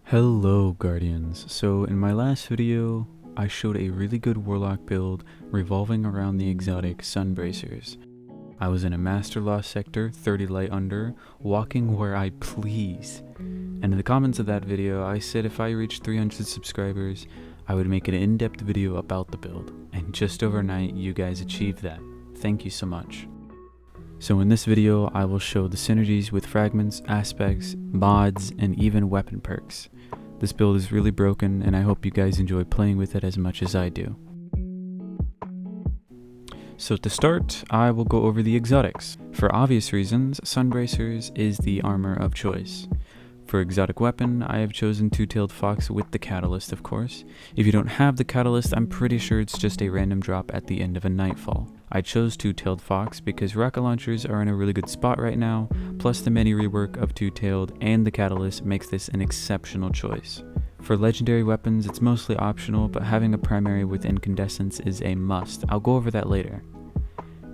Hello Guardians, so in my last video I showed a really good warlock build revolving around the exotic Sunbracers. I was in a master loss sector, 30 light under, walking where I please. And in the comments of that video I said if I reached 300 subscribers I would make an in-depth video about the build, and just overnight you guys achieved that. Thank you so much. So in this video I will show the synergies with fragments, aspects, mods, and even weapon perks. This build is really broken and I hope you guys enjoy playing with it as much as I do. So to start, I will go over the exotics. For obvious reasons, Sunbracers is the armor of choice. For exotic weapon, I have chosen Two-Tailed Fox with the Catalyst, of course. If you don't have the Catalyst, I'm pretty sure it's just a random drop at the end of a Nightfall. I chose Two-Tailed Fox because rocket launchers are in a really good spot right now, plus the many rework of Two-Tailed and the Catalyst makes this an exceptional choice. For legendary weapons, it's mostly optional, but having a primary with incandescence is a must. I'll go over that later.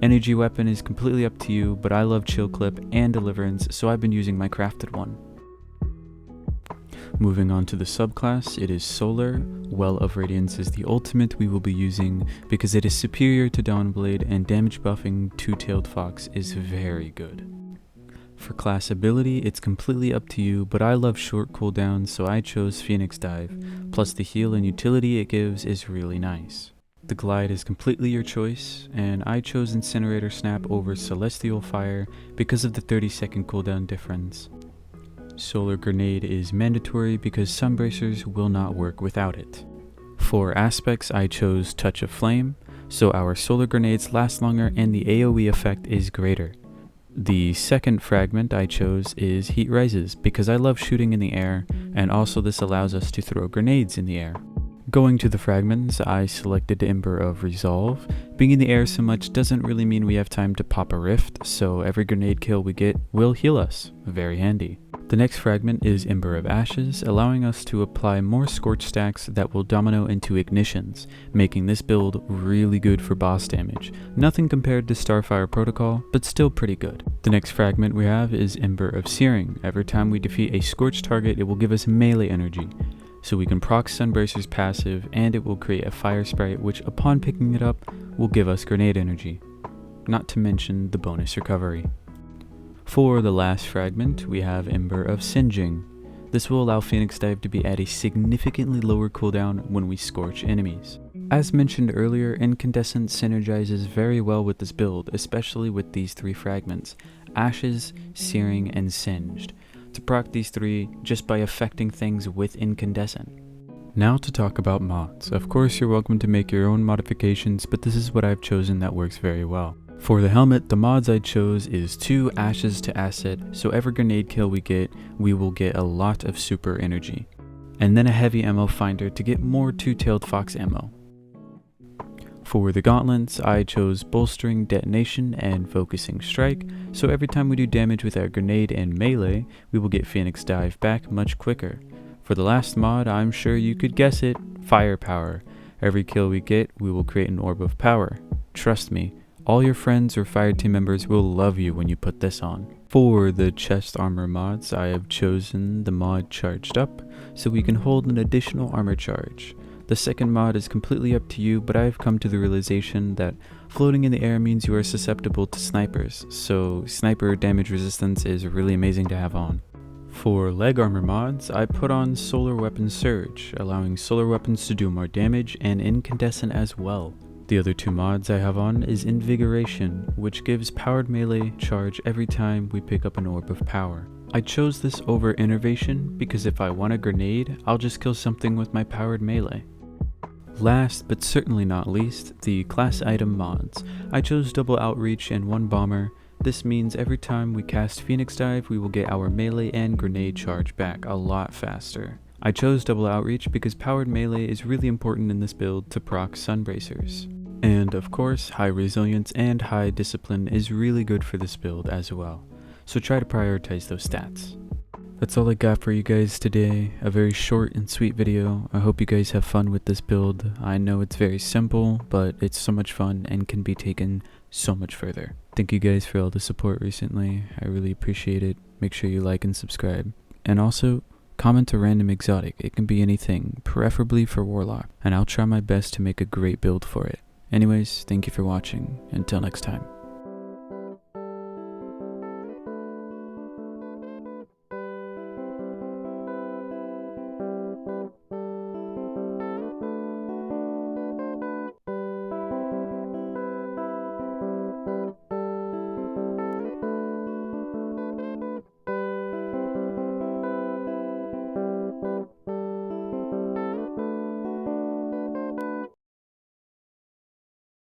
Energy weapon is completely up to you, but I love Chill Clip and Deliverance, so I've been using my crafted one. Moving on to the subclass, it is Solar. Well of Radiance is the ultimate we will be using because it is superior to Dawnblade and damage buffing Two-Tailed Fox is very good. For class ability, it's completely up to you, but I love short cooldowns so I chose Phoenix Dive, plus the heal and utility it gives is really nice. The glide is completely your choice, and I chose Incinerator Snap over Celestial Fire because of the 30-second cooldown difference. Solar Grenade is mandatory because Sunbracers will not work without it. For aspects, I chose Touch of Flame, so our solar grenades last longer and the AoE effect is greater. The second fragment I chose is Heat Rises because I love shooting in the air, and also this allows us to throw grenades in the air. Going to the fragments, I selected Ember of Resolve. Being in the air so much doesn't really mean we have time to pop a rift, so every grenade kill we get will heal us. Very handy. The next fragment is Ember of Ashes, allowing us to apply more scorch stacks that will domino into ignitions, making this build really good for boss damage. Nothing compared to Starfire Protocol, but still pretty good. The next fragment we have is Ember of Searing. Every time we defeat a scorched target, it will give us melee energy. So we can proc Sunbracer's passive, and it will create a fire sprite which upon picking it up will give us grenade energy. Not to mention the bonus recovery. For the last fragment, we have Ember of Singeing. This will allow Phoenix Dive to be at a significantly lower cooldown when we scorch enemies. As mentioned earlier, Incandescent synergizes very well with this build, especially with these three fragments: Ashes, Searing, and Singed. To proc these three just by affecting things with Incandescent. Now to talk about mods. Of course you're welcome to make your own modifications, but this is what I've chosen that works very well. For the helmet, the mods I chose is 2 Ashes to Asset, so every grenade kill we will get a lot of super energy. And then a heavy ammo finder to get more Two-Tailed Fox ammo. For the gauntlets, I chose Bolstering Detonation and Focusing Strike, so every time we do damage with our grenade and melee, we will get Phoenix Dive back much quicker. For the last mod, I'm sure you could guess it, Firepower. Every kill we get, we will create an orb of power. Trust me, all your friends or fire team members will love you when you put this on. For the chest armor mods, I have chosen the mod Charged Up, so we can hold an additional armor charge. The second mod is completely up to you, but I have come to the realization that floating in the air means you are susceptible to snipers, so sniper damage resistance is really amazing to have on. For leg armor mods, I put on Solar Weapon Surge, allowing solar weapons to do more damage, and Incandescent as well. The other 2 mods I have on is Invigoration, which gives powered melee charge every time we pick up an orb of power. I chose this over Innervation because if I want a grenade, I'll just kill something with my powered melee. Last but certainly not least, the class item mods. I chose Double Outreach and 1 Bomber. This means every time we cast Phoenix Dive, we will get our melee and grenade charge back a lot faster. I chose Double Outreach because powered melee is really important in this build to proc Sunbracers. And of course, high resilience and high discipline is really good for this build as well. So try to prioritize those stats. That's all I got for you guys today. A very short and sweet video. I hope you guys have fun with this build. I know it's very simple, but it's so much fun and can be taken so much further. Thank you guys for all the support recently. I really appreciate it. Make sure you like and subscribe. And also, Comment a random exotic, it can be anything, preferably for Warlock, and I'll try my best to make a great build for it. Anyways, thank you for watching, until next time.